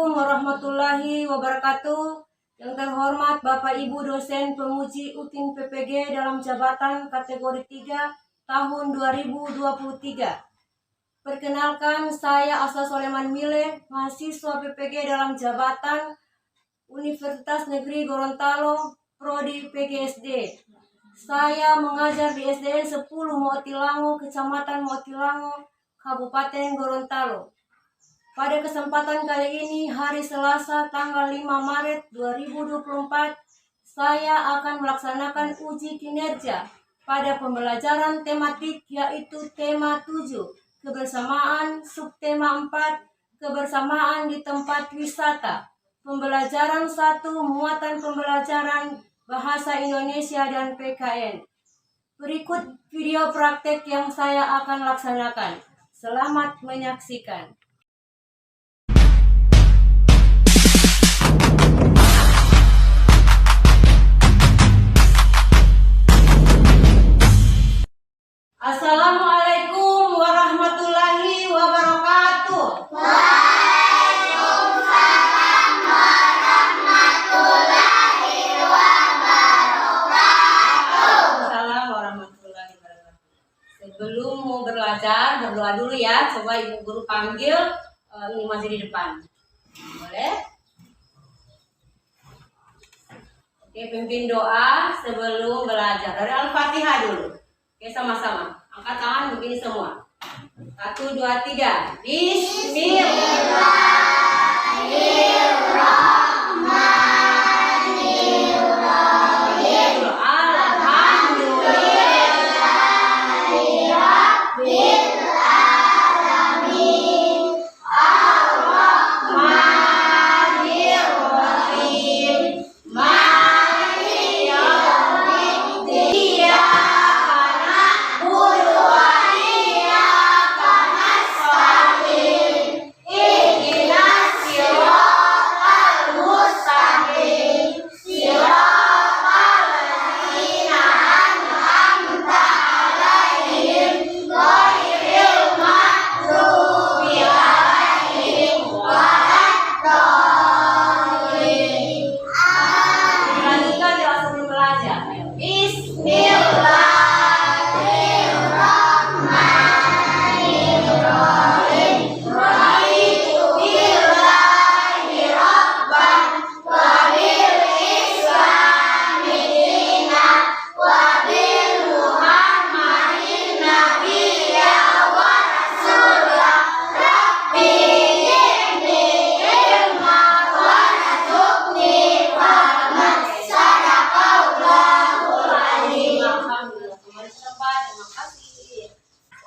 Assalamualaikum warahmatullahi wabarakatuh. Yang terhormat Bapak Ibu dosen penguji UTIN PPG dalam jabatan kategori 3 tahun 2023. Perkenalkan, saya Asa Soleman Mile, mahasiswa PPG dalam jabatan Universitas Negeri Gorontalo, Prodi PGSD. Saya mengajar di SDN 10 Motilango, Kecamatan Motilango, Kabupaten Gorontalo. Pada kesempatan kali ini, hari Selasa tanggal 5 Maret 2024, saya akan melaksanakan uji kinerja pada pembelajaran tematik, yaitu tema 7, kebersamaan, subtema 4, kebersamaan di tempat wisata. Pembelajaran 1, muatan pembelajaran Bahasa Indonesia dan PKN. Berikut video praktek yang saya akan laksanakan. Selamat menyaksikan. Assalamualaikum warahmatullahi wabarakatuh. Waalaikumsalam warahmatullahi wabarakatuh. Waalaikumsalam warahmatullahi wabarakatuh. Sebelum mau belajar, berdoa dulu ya. Coba ibu guru panggil, ini masih di depan. Boleh? Oke, pimpin doa sebelum belajar. Dari Al-Fatihah dulu. Oke, sama-sama. Angkat tangan begini semua. 1, 2, 3. Bismillahirrahmanirrahim. Alhamdulillahirabbil alamin. Ar-Rahmanir-Rahim. Maliki yaumiddin.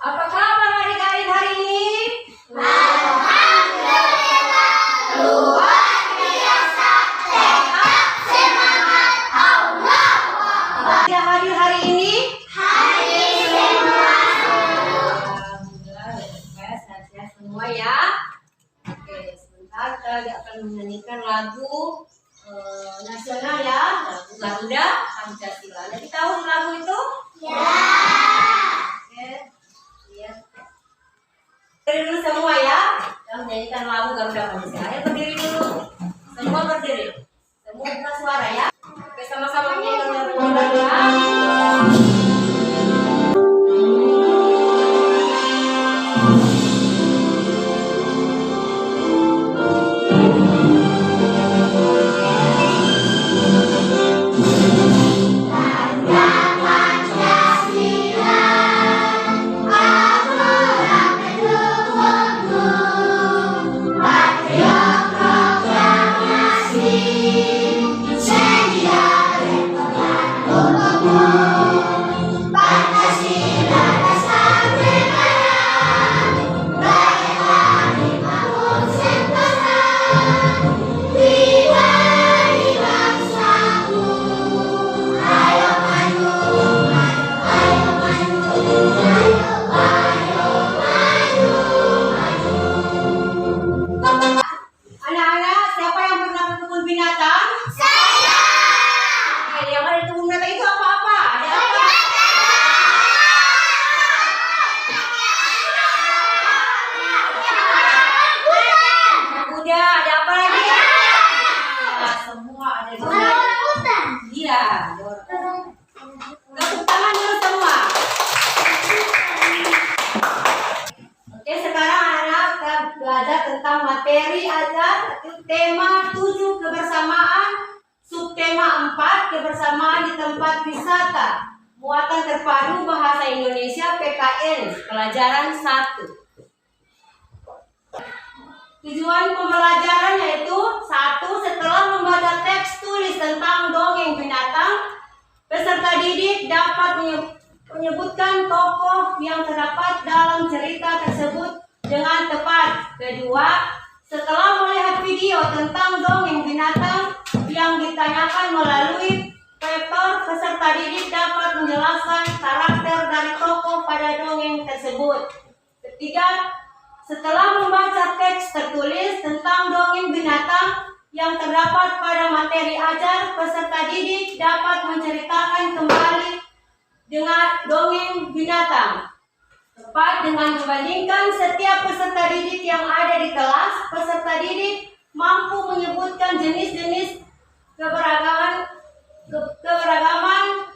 Apa kabar adik-adik hari ini? Alhamdulillah, luar biasa, tetap semangat, Allah. Yang hadir hari ini? Hari Selasa. Alhamdulillah, supaya sehat-sehat semua ya. Oke, sebentar kita akan menyanyikan lagu nasional ya, lagu Garuda Pancasila. Jadi tahu lagu itu? Ya. Oke, iya. Berdiri dulu semua ya. Kita menyanyikan lagu Garuda Pancasila. Ayo berdiri dulu. Semua berdiri. Semua buka suara ya. Oke, sama-sama menyanyi Garuda Pancasila. Anak-anak, siapa yang pernah ke kebun binatang? Saya. Oke, yang ada di kebun binatang itu apa-apa? Ada apa? Kuda, ada apa lagi? materi ajar tema 7 kebersamaan, subtema 4 kebersamaan di tempat wisata, muatan terpadu bahasa Indonesia PKN, pelajaran 1. Tujuan pembelajaran yaitu 1. Setelah membaca teks tulis tentang dongeng binatang, peserta didik dapat menyebutkan tokoh yang terdapat dalam cerita tersebut dengan tepat. 2. Setelah melihat video tentang dongeng binatang yang ditanyakan melalui paper, peserta didik dapat menjelaskan karakter dari tokoh pada dongeng tersebut. 3. Setelah membaca teks tertulis tentang dongeng binatang yang terdapat pada materi ajar, peserta didik dapat menceritakan kembali dengan dongeng binatang. 4. Dengan membandingkan setiap peserta didik yang ada di kelas, peserta didik mampu menyebutkan jenis-jenis keberagaman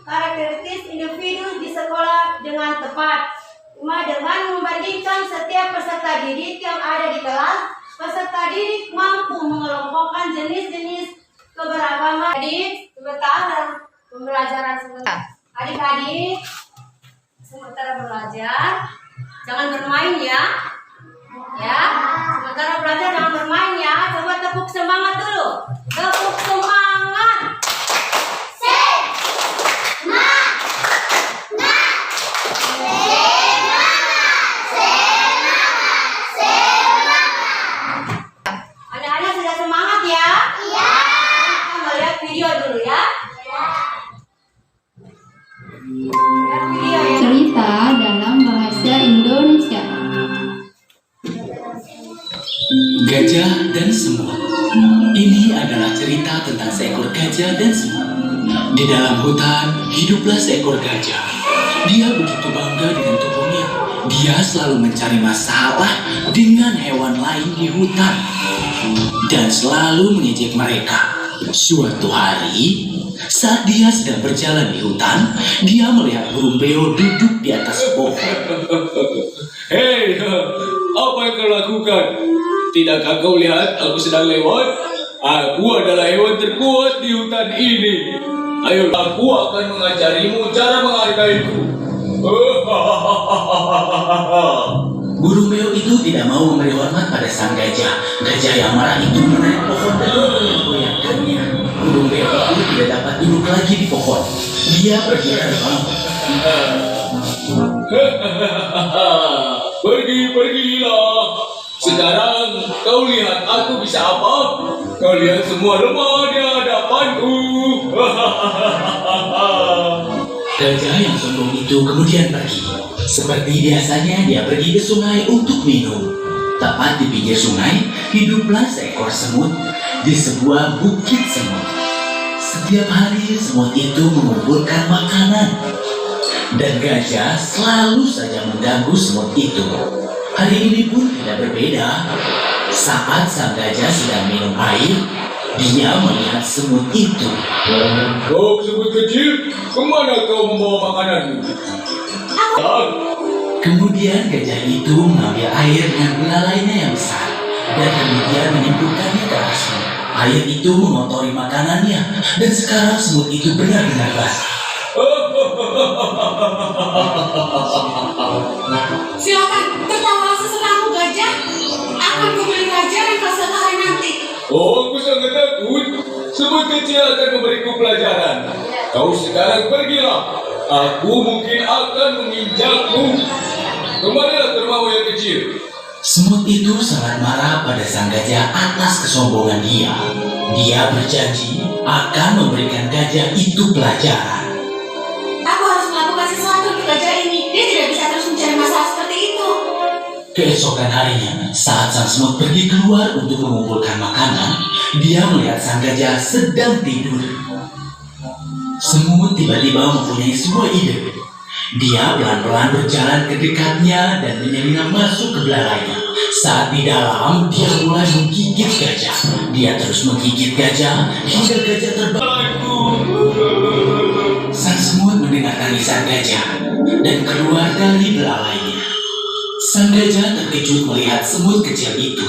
karakteristik individu di sekolah dengan tepat. 5. Dengan membandingkan setiap peserta didik yang ada di kelas, peserta didik mampu mengelompokkan jenis-jenis keberagaman. Adik, sebentar pembelajaran sebentar. Adik-adik, sementara belajar, jangan bermain ya. Ya, sementara belajar jangan bermain ya. Coba tepuk semangat dulu. Tepuk semangat. Anak-anak sudah semangat ya? Iya. Kita mau lihat video dulu ya. Lihat video ya. Cerita dalam bahasa Indonesia. Gajah dan Semut. Ini adalah cerita tentang seekor gajah dan semut. Di dalam hutan, hiduplah seekor gajah. Dia begitu bangga dengan tubuhnya. Dia selalu mencari masalah dengan hewan lain di hutan dan selalu mengejek mereka. Suatu hari, saat dia sedang berjalan di hutan, dia melihat burung beo duduk di atas pohon. Hei, apa yang kau lakukan? Tidakkah kau lihat aku sedang lewat? Aku adalah hewan terkuat di hutan ini. Ayo, aku akan mengajarimu cara menghargaiku. Burung beo itu tidak mau memberi hormat pada sang gajah. Gajah yang marah itu menarik pohon dan menggoyang-goyangkannya. Burung beo itu tidak dapat duduk lagi di pohon. Dia pergi terbang. Pergilah. Sekarang kau lihat aku bisa apa? Kalian semua lemah di hadapanku. Gajah yang sombong itu kemudian pergi. Seperti biasanya dia pergi ke sungai untuk minum. Tepat di pinggir sungai, hiduplah seekor semut di sebuah bukit semut. Setiap hari semut itu mengumpulkan makanan. Dan gajah selalu saja mengganggu semut itu. Hari ini pun tidak berbeda. Saat sang gajah sedang minum air, dia melihat semut itu. Oh, semut kecil, kemana kau membawa makananmu? Kemudian gajah itu mengambil air dengan belalainya yang besar dan kemudian menyemprotkannya ke arah semut. Air itu mengotori makanannya dan sekarang semut itu benar-benar basah. Silakan tertawa sesenangmu gajah. Akan kuberi pelajaran hasil hari nanti. Oh, aku sangat takut. Semut kecil akan memberiku pelajaran. Kau sekarang pergilah. Aku mungkin akan menginjakmu. Kembalilah ke rumahmu yang kecil. Semut itu sangat marah pada sang gajah atas kesombongan dia. Dia berjanji akan memberikan gajah itu pelajaran. Aku harus melakukan sesuatu untuk gajah ini. Dia tidak bisa terus mencari masalah seperti itu. Keesokan harinya, saat sang semut pergi keluar untuk mengumpulkan makanan, dia melihat sang gajah sedang tidur. Semut tiba-tiba mempunyai sebuah ide. Dia pelan-pelan berjalan ke dekatnya dan menyelinap masuk ke belalainya. Saat di dalam, dia mulai menggigit gajah. Dia terus menggigit gajah hingga gajah terbang. Sang semut mendengar tangisan gajah dan keluar dari belalainya. Sang gajah terkejut melihat semut kecil itu.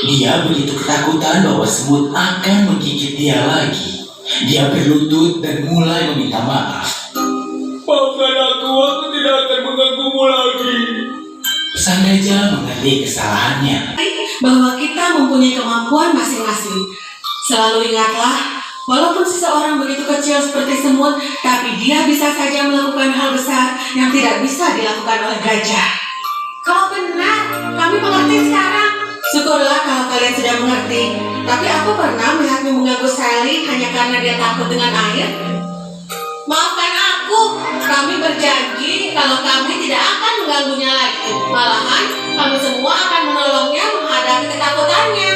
Dia begitu ketakutan bahwa semut akan menggigit dia lagi. Dia berlutut dan mulai meminta maaf. Maafkan aku tidak akan mengganggumu lagi. Sang gajah mengerti kesalahannya. Bahwa kita mempunyai kemampuan masing-masing. Selalu ingatlah, walaupun seseorang begitu kecil seperti semut, tapi dia bisa saja melakukan hal besar yang tidak bisa dilakukan oleh gajah. Kau benar, kami mengerti sekarang. Syukurlah kalau kalian sudah mengerti. Tapi aku pernah melihatmu mengganggu Sally hanya karena dia takut dengan air. Maafkan aku, kami berjanji kalau kami tidak akan mengganggunya lagi. Malahan, kami semua akan menolongnya menghadapi ketakutannya.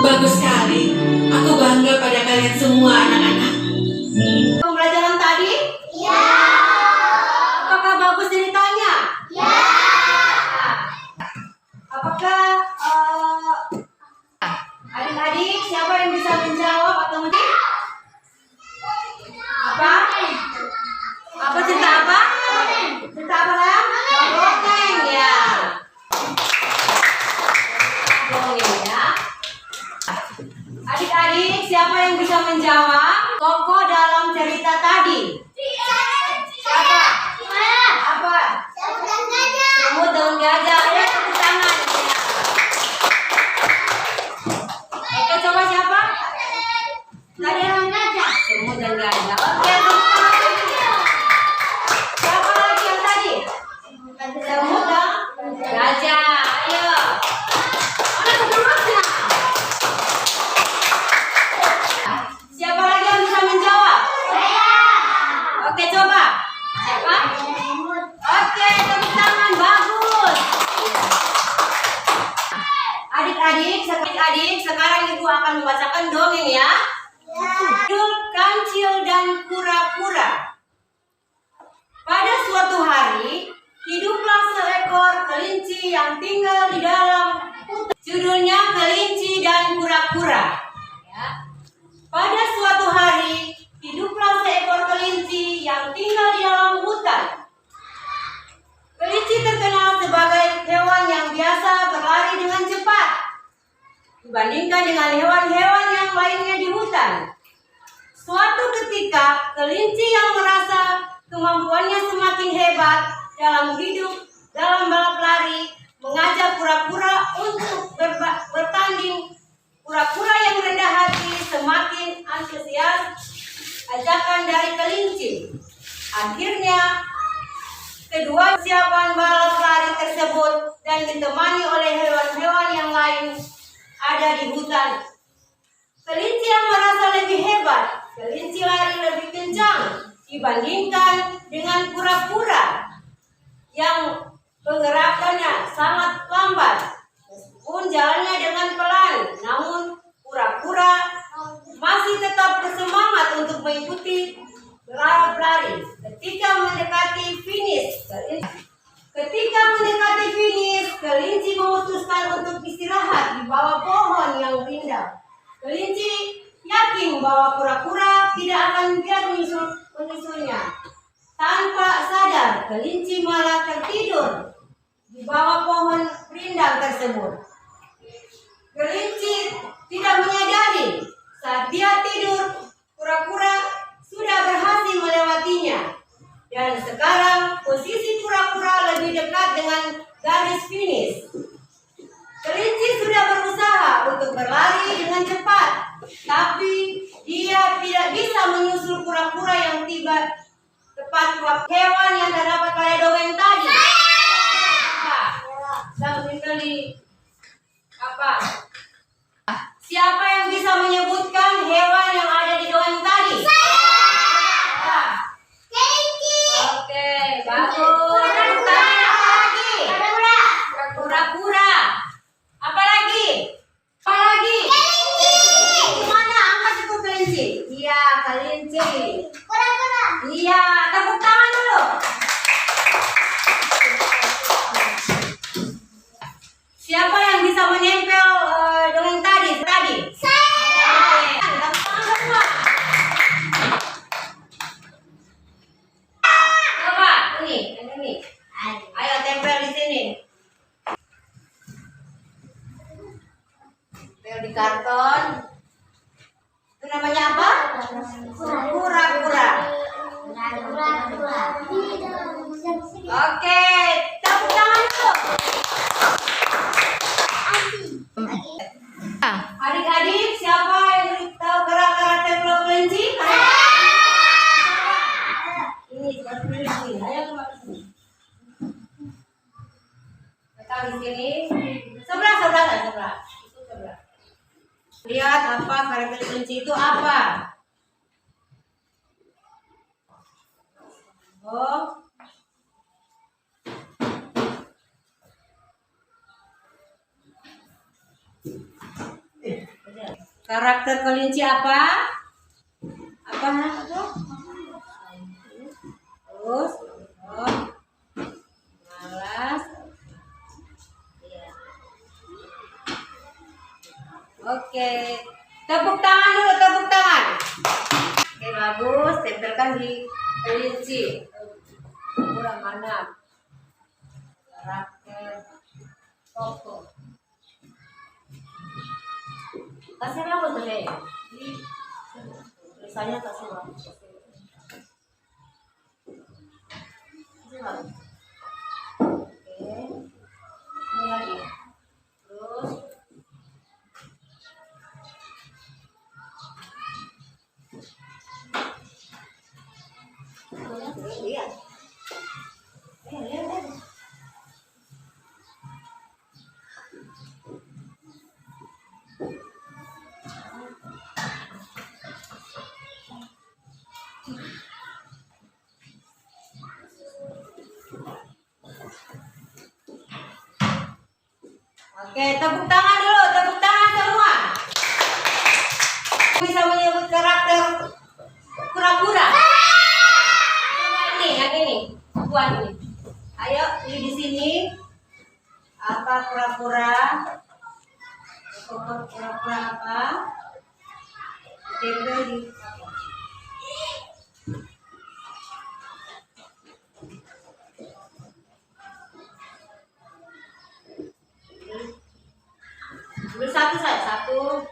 Bagus sekali, aku bangga pada kalian semua anak-anak. Pembelajaran tadi? Ya. Apakah bagus ceritanya? Ya. Apakah adik-adik siapa yang bisa menjawab atau menjawab? Apa? Apa cerita apa? Cerita apa lah? Dongeng ya. Dongeng ya. Adik-adik siapa yang bisa menjawab tokoh dalam cerita tadi? Siapa? Apa? Semut dan gajah. Ya, tepuk tangan. Oke, coba siapa? Tadi yang gajah. Semut dan gajah. Oke, tepuk tangan. Siapa lagi yang tadi? Semut dan gajah. Ayo. Mana semuanya? Siapa lagi yang bisa menjawab? Saya. Oke, coba. Siapa? Oke, tepuk tangan. Bagus. Adik-adik, sekarang Ibu akan membacakan dongeng ya. Judul Kancil dan Kura-Kura. Pada suatu hari, hiduplah seekor kelinci yang tinggal di dalam hutan. Judulnya Kelinci dan Kura-Kura. Ya. Pada suatu hari, hiduplah seekor kelinci yang tinggal di dalam hutan. Kelinci terkenal sebagai hewan yang biasa berlari dengan cepat dibandingkan dengan hewan-hewan yang lainnya di hutan. Suatu ketika, kelinci yang merasa kemampuannya semakin hebat dalam hidup, dalam balap lari, mengajak kura-kura untuk bertanding. Kura-kura yang rendah hati semakin antusias ajakan dari kelinci. Akhirnya, kedua persiapan balap lari tersebut dan ditemani oleh hewan-hewan yang lain ada di hutan. Kelinci yang merasa lebih hebat, kelinci lari lebih kencang dibandingkan dengan kura-kura yang pergerakannya sangat lambat. Meskipun jalannya dengan pelan, namun kura-kura masih tetap bersemangat untuk mengikuti balap lari. Ketika mendekati finish, kelinci memutuskan untuk istirahat di bawah pohon yang rindang. Kelinci yakin bahwa kura-kura tidak akan biar menyusulnya. Tanpa sadar, kelinci malah tertidur di bawah pohon rindang tersebut. Kelinci tidak menyadari saat dia tidur, kura-kura sudah berhasil melewatinya. Dan sekarang posisi kura-kura lebih dekat dengan garis finish. Kelinci sudah berusaha untuk berlari dengan cepat, tapi dia tidak bisa menyusul kura-kura yang tiba tepat waktu. Hewan yang terdapat pada dongeng tadi. Apa? Siapa yang bisa menyebutkan hewan yang ada di dongeng tadi? Oke, bagus. Kura-kura. Apa lagi? Apa lagi? Mana? Angkat itu kelinci. Iya, kelinci. Iya, tepuk tangan dulu. Siapa yang bisa menempel dongeng tadi? Saya. Tepuk tangan semua. Coba, ini. Ayo tempel di sini. namanya apa? Kura-kura. Oke, tepuk tangan dulu. Adik-adik, siapa yang tahu karakter pulau kelinci? Ini seperti kelinci. Ayo coba ke sini. Datang di sini. Sebelah. Itu sebelah. Lihat apa karakter kelinci itu apa? Oh. Karakter kelinci apa? Apa itu? Terus, malas. Ya. Oke, tepuk tangan dulu, tepuk tangan. Oke, bagus. Tempelkan di kelinci. Kurang mana? Karakter tokoh. Kasih rambut deh. Tulisannya kasih rambut. Oke. Ini lagi. Terus. Lihat. Lihat. Oke, tepuk tangan dulu, tepuk tangan semua. Bisa menyebut karakter kura-kura. Coba ini, yang ini, buat ini. Ayo, ini di sini. Apa kura-kura? Kura-kura apa? Tempel di. Ambil satu saja, satu.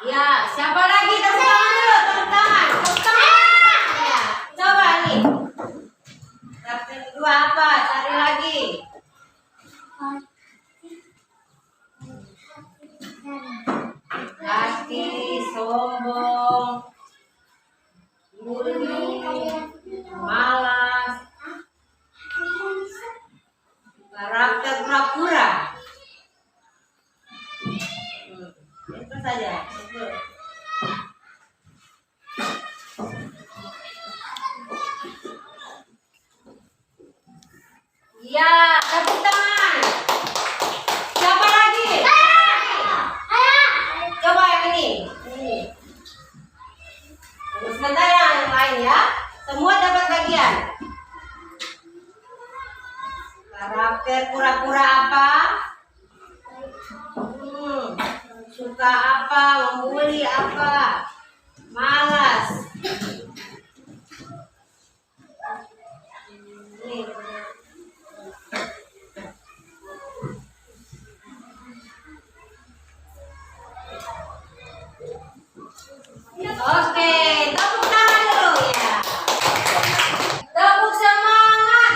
Ya, siapa lagi? Tepuk tangan dulu, tepuk tangan. Ya, coba nih. Karakter kedua apa? Cari lagi. Hati, sombong, murni, malas. Karakter kura-kura. Itu saja. Ya, tepuk tangan. Siapa lagi? Coba yang ini. Sebentar yang lain ya. Semua dapat bagian. Karakter kura-kura apa? Suka apa? Membuli apa? Malas. Ini. Oke, tepuk tangan dulu ya. Tepuk semangat.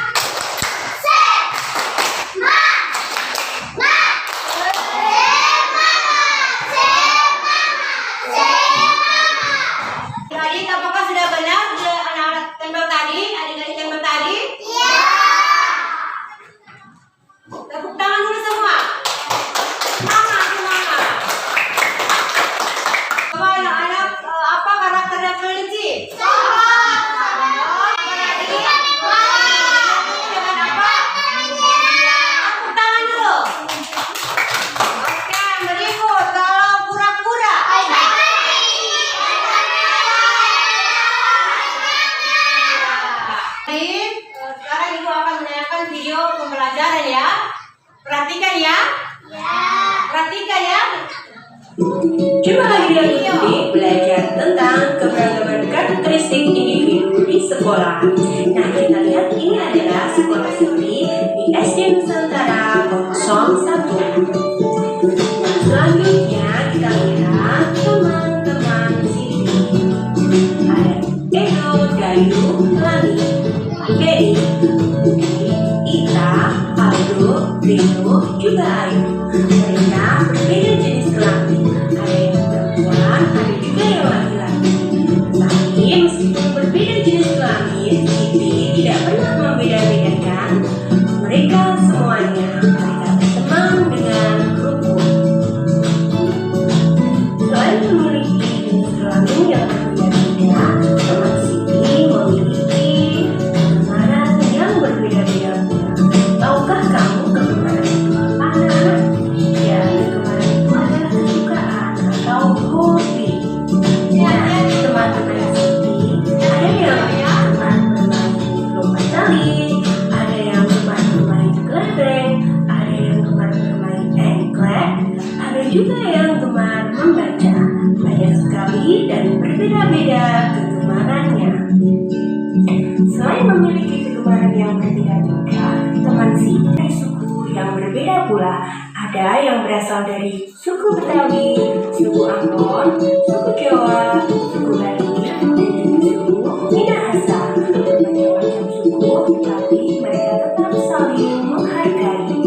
Adik, apakah sudah benar anak-anak tembel tadi? Adik-adik tembel tadi? Iya. Tepuk tangan dulu semua. Semangat. Coba anak-anak, apa karakternya kelinci? Dengan apa? Tepuk tangan dulu. Oke, berikut kalau kura-kura. Sekarang Ibu akan menanyakan video pembelajaran ya. Perhatikan ya. Perhatikan ya. Jumlah lagi diikuti belajar tentang keberagaman karakteristik individu di sekolah. Nah, kita lihat ini adalah sekolah Siti di SD Nusantara 01. Selanjutnya kita lihat teman-teman Siti. Ada Edo, Dayu, Lani, Heri, Ita, Aldo, Rino, juga Ayu. Mereka berbeda jenis kelamin. Ada yang perempuan, ada juga yang laki-laki. Tapi meskipun berbeda jenis kelamin, Siti tidak pernah membeda-bedakan mereka semuanya. Mereka berteman dengan rukun. Selain memiliki jenis kelamin yang berbeda-beda, teman Siti memiliki kegemaran yang berbeda-beda pula. Tahukah kamu kegemaran itu apa, anak? Ya, kegemaran itu adalah kesukaan atau hobi. Nah, teman-teman Siti, ada yang gemar bermain lompat tali, ada yang gemar bermain kelereng, ada yang gemar bermain engklek, ada juga yang gemar membaca. Banyak sekali dan berbeda-beda kegemarannya. Selain memiliki kegemaran yang berbeda-beda, teman Siti dari suku yang berbeda pula. Ada yang berasal dari suku Betawi, suku Ambon, suku Jawa, suku Bali, dan juga suku Minahasa. Berbagai-macam suku, tapi mereka tetap saling menghargai.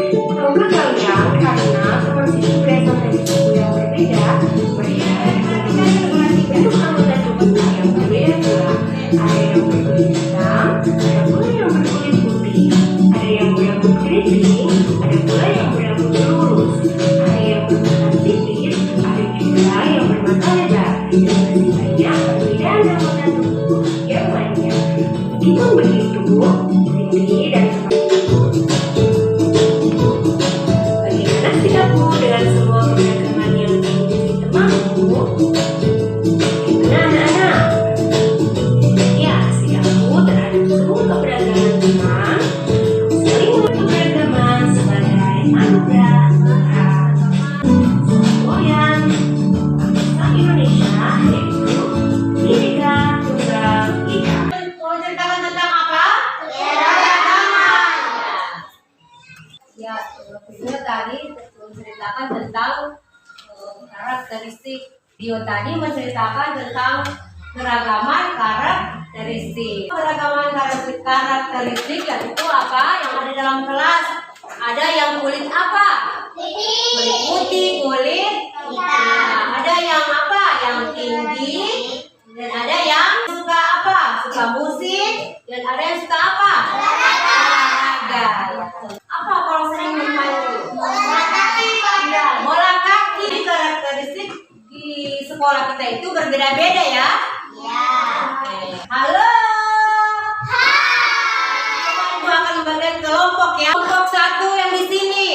Tahukah kalian, karena teman Siti berasal dari suku yang berbeda, mereka bentuk anggota tubuh yang berbeda pula. Ada yang berkulit hitam, ada pula yang berkulit putih, ada yang berambut keriting, ada pula yang berambut lurus, ada yang bermata sipit, ada juga yang bermata lebar, dan masih banyak perbedaan anggota tubuh yang lainnya. Meskipun begitu, Siti dan bagaimana sikapmu dengan semua keberagaman yang dimiliki temanmu? Gimana anak-anak? Ya, sikapmu terhadap semua keberagaman teman, saling keberagaman sebagai anugerah Tuhan. Semboyan bangsa Indonesia yaitu Bhinneka Tunggal Ika. Mau ceritakan tentang apa? Keragaman. Ya, video tadi menceritakan tentang karakteristik. Video tadi menceritakan tentang keragaman karakteristik. Keragaman karakteristik yaitu apa yang ada dalam kelas? Ada yang kulit apa? Kulit putih, kulit hitam. Ada yang apa? Yang tinggi. Dan ada yang suka apa? Suka musik. Dan ada yang suka apa? Olahraga. Apa kalau sering bermain? Bola kaki. Ya, bola kaki. Karakteristik di sekolah kita itu berbeda-beda ya. Ya. Halo. Hai. Ibu akan membagikan kelompok ya. Kelompok 1 yang di sini.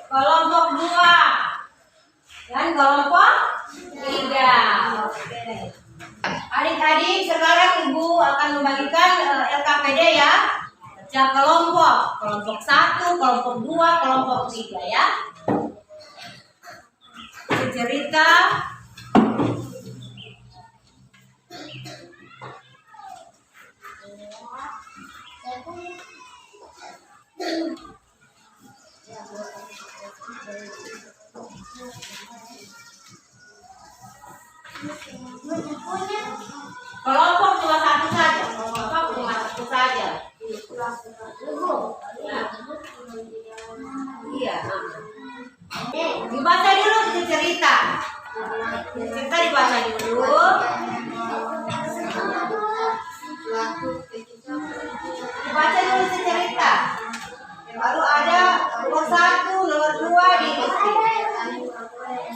Kelompok 2. Dan kelompok 3. Oke. Adik-adik, sekarang Ibu akan membagikan LKPD ya. Baca kelompok. Kelompok 1, kelompok 2, kelompok 3 ya. Cerita. Kelompok cuma satu saja. Kelompok cuma satu saja. Iya. Dibaca dulu cerita. Cerita dibaca dulu. Dibaca dulu cerita. Baru ada nomor 1, nomor 2 diisi.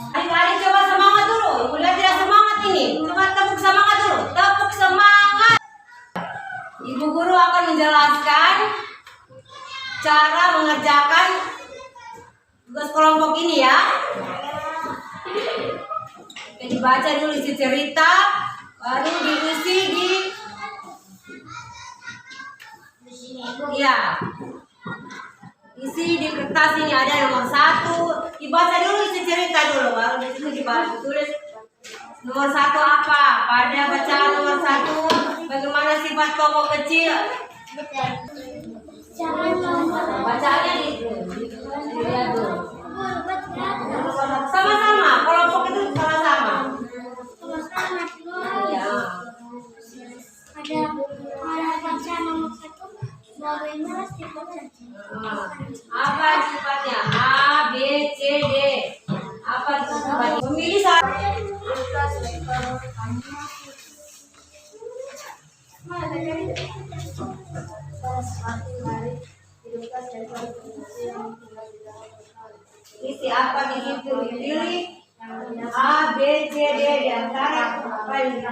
Adik-adik coba semangat dulu. Mulai tidak semangat ini. Coba tepuk semangat dulu. Tepuk semangat. Ibu guru akan menjelaskan cara mengerjakan tugas kelompok ini ya. Oke, dibaca dulu isi cerita, baru diisi di ya. Isi di kertas ini ada nomor 1. Dibaca dulu isi cerita dulu, baru di situ dibaca tulis nomor 1 apa. Pada bacaan nomor 1, bagaimana sifat kelompok kecil Bacaannya dilihat dulu. Sama-sama, kelompok itu sama-sama. Ya. Apa sifatnya? A, B, C, D. Apa sifatnya? Memilih satu. Isi apa di situ? Pilih A, B, C, D di antara apa yang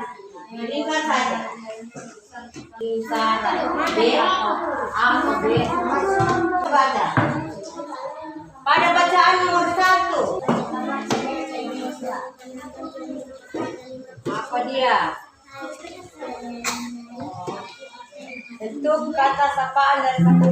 lingkar saja. Lingkar B atau A atau B. Baca. Pada bacaan nomor 1. Apa dia? Bentuk kata sapaan dan kata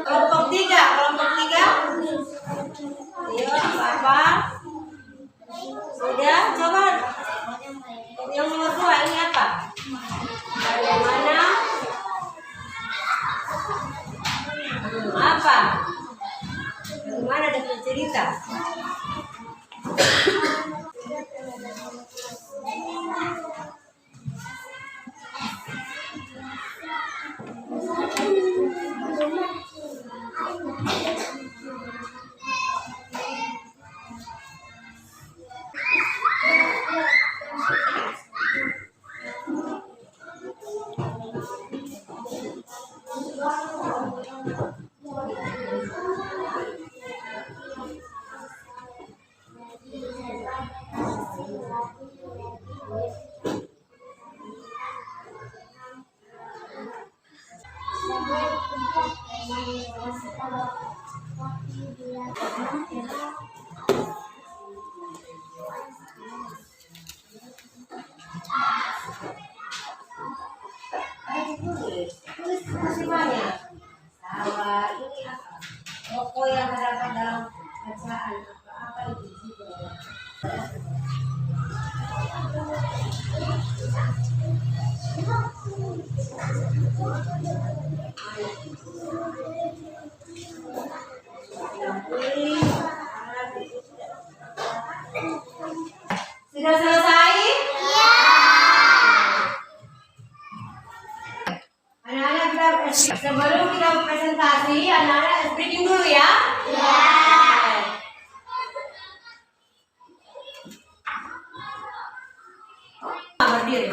kelompok tiga. Ayo, apa? Sudah, coba. Yang nomor 2 ini apa? Bagaimana? Apa? Bagaimana dengan cerita? Tulis masing-masing. Salah ini apa? Pokok yang terdapat dalam bacaan apa itu? Sudah selesai? Anak-anak kita sebelum kita presentasi, anak-anak breathing dulu ya. Berdiri.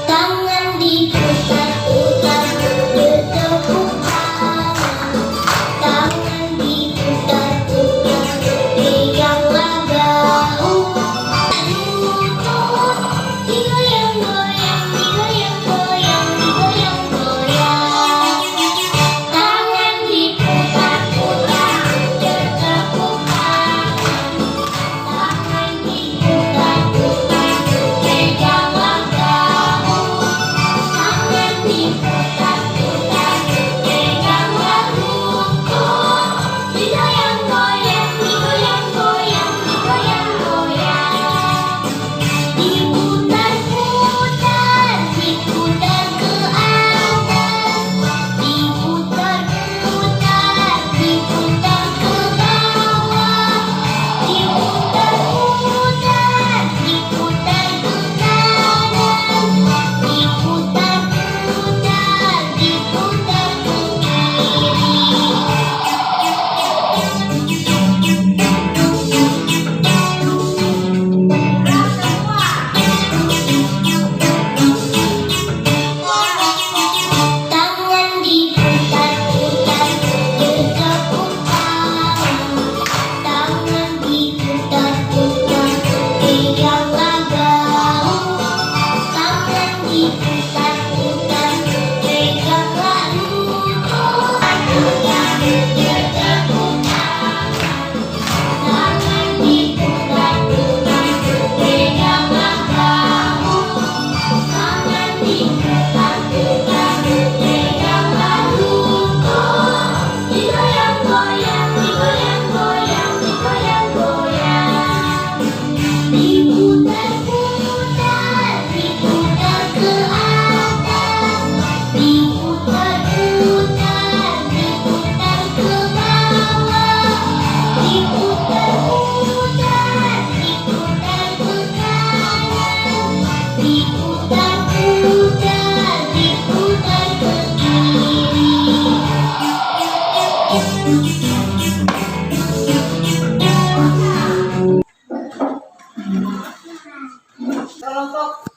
Tangan diputar-putar bertepuk tangan. Tangan diputar-putar peganglah bahu. Digoyang-goyang, digoyang-goyang, digoyang-goyang. Tangan diputar-putar bertepuk tangan. Tangan diputar-putar peganglah bahu. Tangan diputar-putar peganglah lutut. Digoyang-goyang, digoyang-goyang, digoyang-goyang. Diputar-putar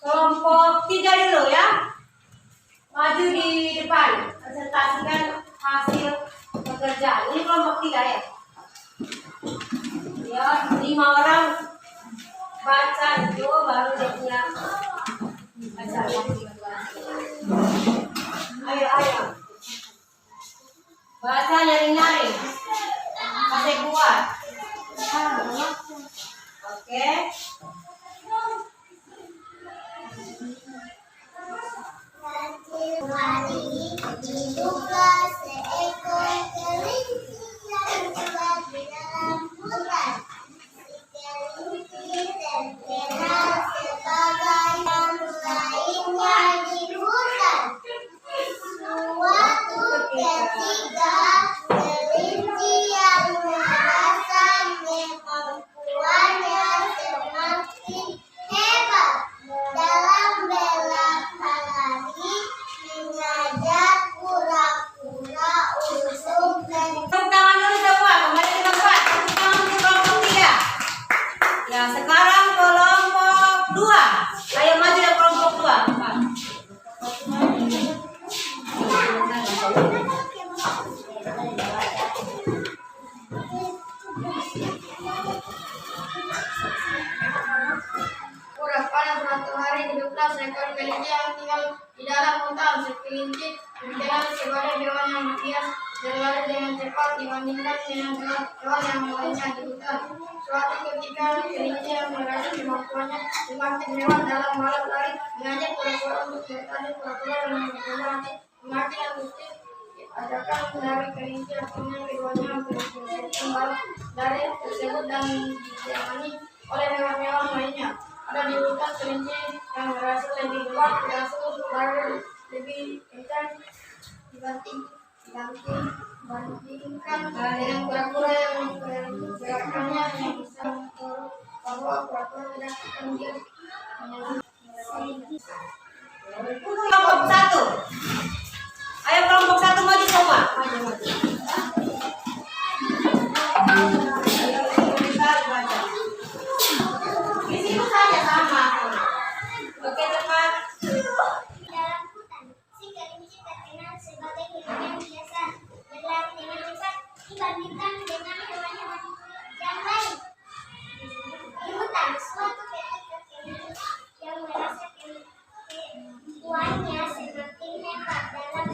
kelompok 3 dulu ya. Maju di depan, presentasikan hasil pekerjaan. Ini kelompok 3 ya. Ya, 5 orang baca itu baru dia punya baca. Ayo. Baca nyaring-nyaring. Masih kuat. Oke. Hari hiduplah seekor kelinci yang kuat di dalam hutan. Si kelinci terkenal sebagai yang lainnya di hutan. Suatu ketika kelinci yang merasa kemampuannya semakin hebat dalam berlari mengajak kura-kura untuk Tepuk tangan dulu semua, kembali ke tempat. Tepuk tangan untuk kelompok 3. Ya, sekarang kelompok 2. Ayo maju ke kelompok 2. Pada suatu hari hiduplah seekor kelinci yang tinggal di dalam hutan. Si kelinci dikenal sebagai hewan yang bias berlari dengan cepat dibandingkan dengan hewan yang lainnya di hutan. Suatu ketika kelinci yang merasa kemampuannya semakin hebat dalam balap lari mengajak kura-kura untuk bertanding. Kura-kura dengan berhati semakin antusias ajakan dari kelinci, akhirnya keduanya berhasil balap lari tersebut dan ditemani oleh hewan-hewan lainnya. Ada di hutan kelinci yang merasa lebih kuat, merasa lari lebih kencang dibandingkan dengan kura-kura yang gerakannya yang bisa bahwa kura-kura tidak akan dia Kelompok 1. Ayo kelompok 1 maju semua. Maju. Di situ saja sama. Oke, cepat. di dalam hutan. Si kelinci terkenal sebagai hewan yang biasa berlari dengan cepat dibandingkan dengan hewan-hewan yang lain. Di hutan, suatu ketika kelinci yang merasa kemampuannya semakin hebat dalam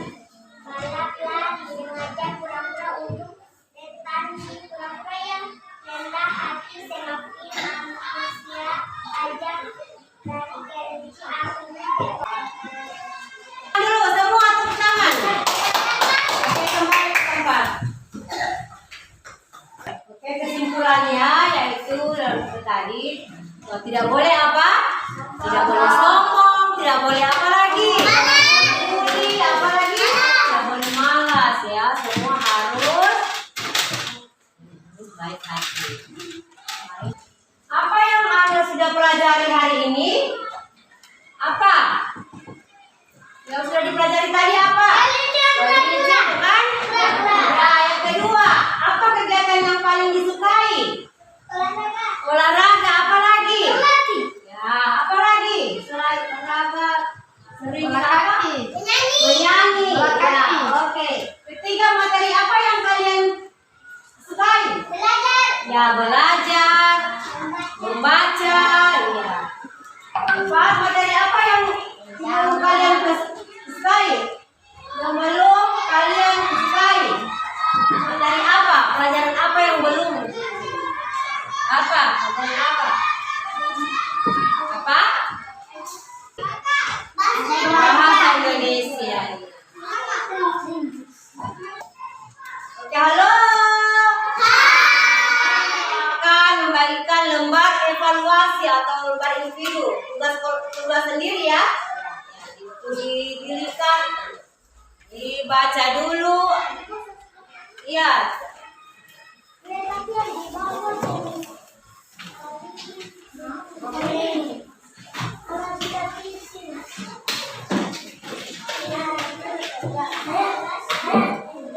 balap lari mengajak kura-kura untuk bertanding. Kura-kura yang rendah hati semakin antusias ajak dari kelinci akhirnya Dulu semua tepuk tangan. Oke, kembali ke tempat. Oke, kesimpulannya yaitu dalam tadi tidak boleh apa? Tidak boleh sombong, tidak boleh apa lagi? Peduli, apa lagi? Tidak boleh malas ya. Semua harus baik hati. Apa yang Anda sudah pelajari hari ini? Apa? Yang sudah dipelajari tadi apa? Kelinci, kan? Nah, yang kedua, apa kegiatan yang paling disukai? Olahraga, apa lagi? Ya, apa lagi? Selain olahraga, sering apa? Menyanyi. Ya, oke. Ketiga, materi apa yang kalian sukai? Ya, belajar, membaca, ya. Empat, materi apa yang kalian sukai? Yang belum kalian sukai? Materi apa? Pelajaran apa yang belum? Apa? Pelajaran apa? Apa? Bahasa Indonesia. Oke, halo. Akan membagikan lembar evaluasi atau lembar individu. Tugas sendiri ya. Itu didirikan, dibaca dulu. Iya.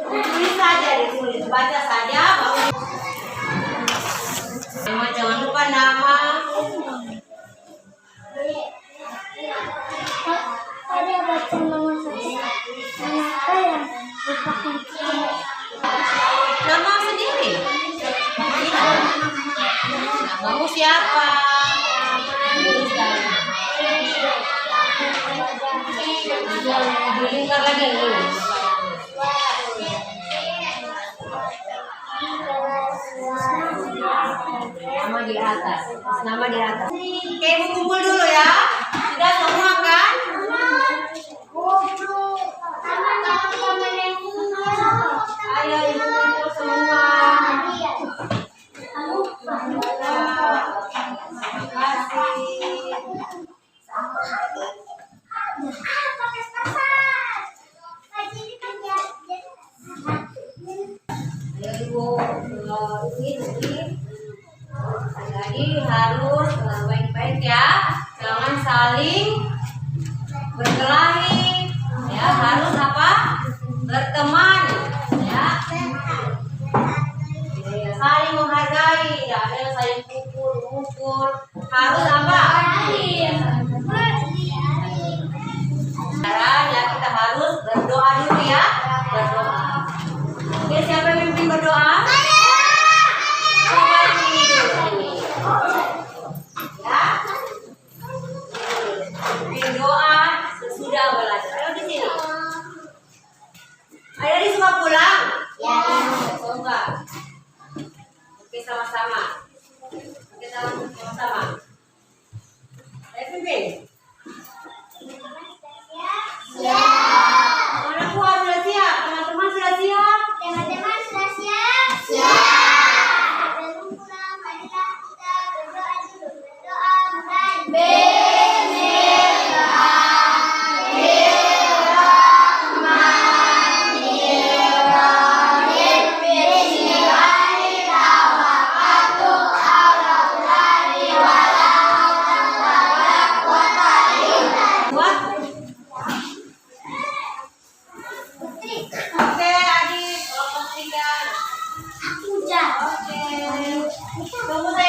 Tulis saja, ditulis, baca saja, baru. Jangan lupa nama. Nama sendiri. Namamu siapa? Dengar lagi. Nama di atas. Nama di atas. Oke, ibu kumpul dulu ya. Sudah semua kan? Ayo ibu kumpul semua. Terima kasih. Ayo ibu, jadi harus baik-baik ya, jangan saling berkelahi, ya harus apa? Berteman, ya. Saling menghargai, ya ada yang saling pukul, harus apa? Caranya kita harus berdoa dulu ya, berdoa. Oke, siapa yang mimpin berdoa? Coba ini dulu ini. Ya. Mimpin doa sesudah belajar. Ayo di sini. Ayo di semua pulang? Ya. Coba. Oke, sama-sama. Oke, sama-sama. Ayo pimpin. Ya. Anak buah sudah siap, teman-teman sudah siap. Teman-teman sudah siap? Siap. Sebelum pulang, marilah kita berdoa dulu. Berdoa mulai. Buat. Oke, adik, kelompok 3. Hujan. Oke. Tunggu saya